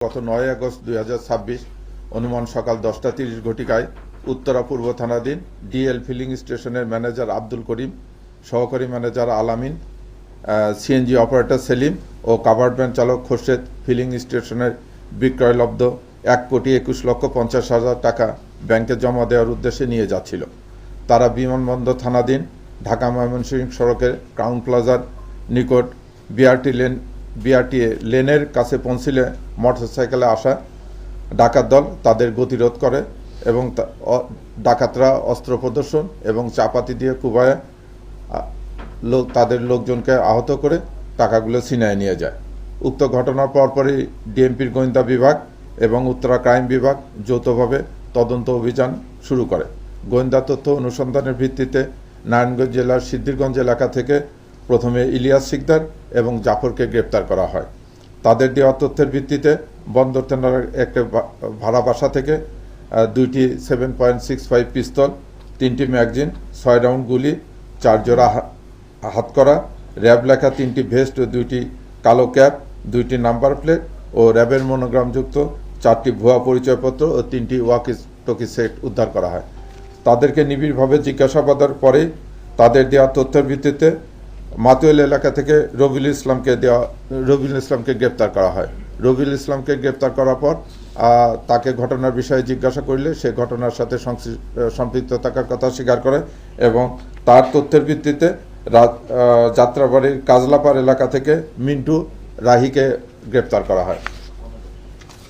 গত ৯ আগস্ট ২০২৬ অনুমান সকাল ১০টা ৩০ ঘটিকায় উত্তরা পূর্ব থানাধীন ডিএল ফিলিং স্টেশনের ম্যানেজার আব্দুল করিম, সহকারী ম্যানেজার আলামিন, সিএনজি অপারেটর সেলিম ও কাভার্ড ভ্যান চালক খোরশেদ ফিলিং স্টেশনের বিক্রয়লব্ধ ১,২১,৫০,০০০ টাকা ব্যাংকে জমা দেওয়ার উদ্দেশ্যে নিয়ে যাচ্ছিল। তারা বিমানবন্দর থানাধীন ঢাকা ময়মনসিংহ সড়কের ক্রাউন প্লাজার নিকট বিআরটিএ লেনের কাছে পৌঁছলে মোটরসাইকেলে আসা ডাকাত দল তাদের গতিরোধ করে এবং ডাকাতরা অস্ত্র প্রদর্শন এবং চাপাতি দিয়ে কুবায় তাদের লোকজনকে আহত করে টাকাগুলো ছিনিয়ে নিয়ে যায়। উক্ত ঘটনার পরপরই ডিএমপির গোয়েন্দা বিভাগ এবং উত্তরা ক্রাইম বিভাগ যৌথভাবে তদন্ত অভিযান শুরু করে। গোয়েন্দা তথ্য অনুসন্ধানের ভিত্তিতে নারায়ণগঞ্জ জেলার সিদ্ধিরগঞ্জ এলাকা থেকে প্রথমে ইলিয়াস সিকদার এবং জাফরকে গ্রেপ্তার করা হয়। তাদের দেওয়া তথ্যের ভিত্তিতে বন্দর থানার একটা ভাড়া বাসা থেকে 2টি 7.65 পিস্তল, 3টি ম্যাগাজিন, 6 রাউন্ড গুলি, 4 জোড়া হাতকড়া, র্যাব লেখা 3টি ভেস্ট ও 2টি কালো ক্যাপ, 2টি নাম্বার প্লেট ও র্যাবের মনোগ্রামযুক্ত 4টি ভুয়া পরিচয়পত্র ও 3টি ওয়াকি টকি সেট উদ্ধার করা হয়। তাদেরকে নিবিড়ভাবে জিজ্ঞাসাবাদের পরে তাদের দেওয়া তথ্যের ভিত্তিতে মাতুয়েল এলাকা থেকে রবিউল ইসলামকে গ্রেপ্তার করা হয়। রবিউল ইসলামকে গ্রেপ্তার করার পর তাকে ঘটনার বিষয়ে জিজ্ঞাসা করলে সে ঘটনার সাথে সম্পৃক্ত থাকার কথা স্বীকার করে এবং তার তথ্যের ভিত্তিতে যাত্রাবাড়ির কাজলাপাড় এলাকা থেকে মিন্টু রাহিকে গ্রেপ্তার করা হয়।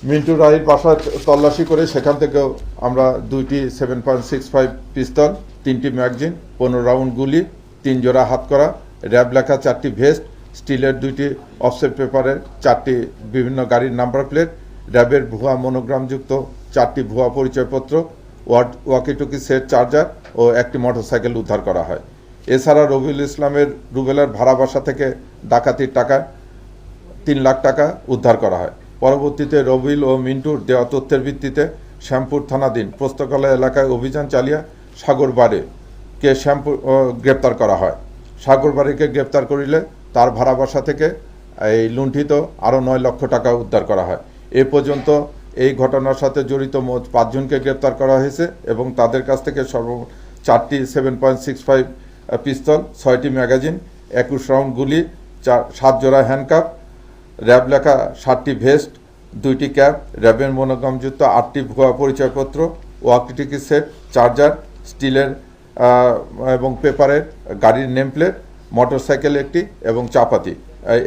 মিন্টু রাহির বাসা তল্লাশি করে সেখান থেকেও আমরা 2টি 7.65 পিস্তল, 3টি ম্যাগাজিন, 15 রাউন্ড গুলি, 3 জোড়া হাতকড়া, র্যাব লেখা 4টি ভেস্ট, স্টিলের 2টি অফসেট পেপারের 4টি বিভিন্ন গাড়ির নাম্বার প্লেট, র্যাবের ভুয়া মনোগ্রামযুক্ত 4টি ভুয়া পরিচয়পত্র, ওয়াকিটকি সেট চার্জার ও একটি মোটরসাইকেল উদ্ধার করা হয়। এছাড়া রবিউল ইসলামের রুবেলার ভাড়া বাসা থেকে ডাকাতির টাকা 3 লাখ টাকা উদ্ধার করা হয়। পরবর্তীতে রবিউল ও মিন্টুর দেওয়া তথ্যের ভিত্তিতে শ্যামপুর থানাধীন পোস্তকালয় এলাকায় অভিযান চালিয়ে সাগরবাড়িকে গ্রেপ্তার করা হয়। সাগরবাড়িকে গ্রেপ্তার করিলে তার ভাড়া বাসা থেকে এই লুণ্ঠিত আরও 9 লক্ষ টাকা উদ্ধার করা হয়। এ পর্যন্ত এই ঘটনার সাথে জড়িত মোট 5 জনকে গ্রেপ্তার করা হয়েছে এবং তাদের কাছ থেকে 4টি 7.65 পিস্তল, 6টি ম্যাগাজিন, 21 রাউন্ড গুলি, 7 জোড়া হ্যান্ডকাপ, র্যাব লেখা 7টি ভেস্ট, 2টি ক্যাপ, র্যাবের মনোগ্রামযুক্ত 8টি ভুয়া পরিচয়পত্র, ওয়াকিটকি সেট, চার্জার, স্টিলের এবং পেপারের গাড়ির নেমপ্লেট, মোটরসাইকেল একটি এবং চাপাতি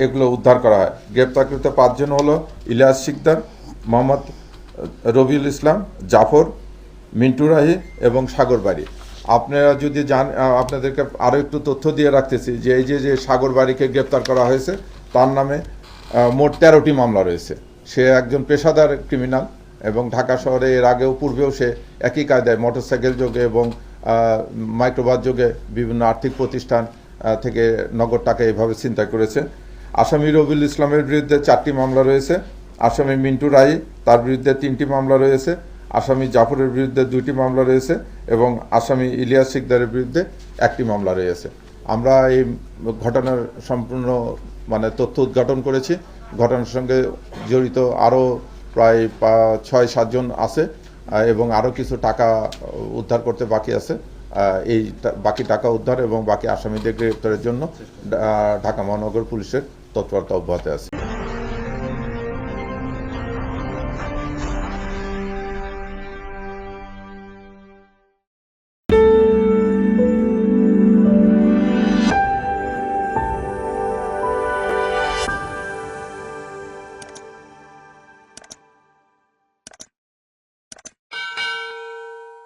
এগুলো উদ্ধার করা হয়। গ্রেপ্তারকৃত 5 জন হলো ইলিয়াস সিকদার, মোহাম্মদ রবিউল ইসলাম, জাফর, মিন্টু রাহি এবং সাগরবাড়ি। আপনারা যদি আপনাদেরকে আরও একটু তথ্য দিয়ে রাখতেছি যে এই যে সাগরবাড়িকে গ্রেপ্তার করা হয়েছে তার নামে মোট 13টি মামলা রয়েছে। সে একজন পেশাদার ক্রিমিনাল এবং ঢাকা শহরে এর আগেও পূর্বেও সে একই কায়দায় মোটরসাইকেল যোগে এবং মাইক্রোবাস যোগে বিভিন্ন আর্থিক প্রতিষ্ঠান থেকে নগদ টাকা এভাবে ছিনতাই করেছে। আসামি রবিউল ইসলামের বিরুদ্ধে 4টি মামলা রয়েছে। আসামি মিন্টু রাহি তার বিরুদ্ধে 3টি মামলা রয়েছে। আসামি জাফরের বিরুদ্ধে 2টি মামলা রয়েছে এবং আসামি ইলিয়াস সিকদারের বিরুদ্ধে 1টি মামলা রয়েছে। আমরা এই ঘটনার সম্পূর্ণ তথ্য উদ্ঘাটন করেছি। ঘটনার সঙ্গে জড়িত আরও প্রায় 6-7 জন আছে এবং আরও কিছু টাকা উদ্ধার করতে বাকি আছে। এই বাকি টাকা উদ্ধার এবং বাকি আসামিদের গ্রেপ্তারের জন্য ঢাকা মহানগর পুলিশের তৎপরতা অব্যাহত আছে।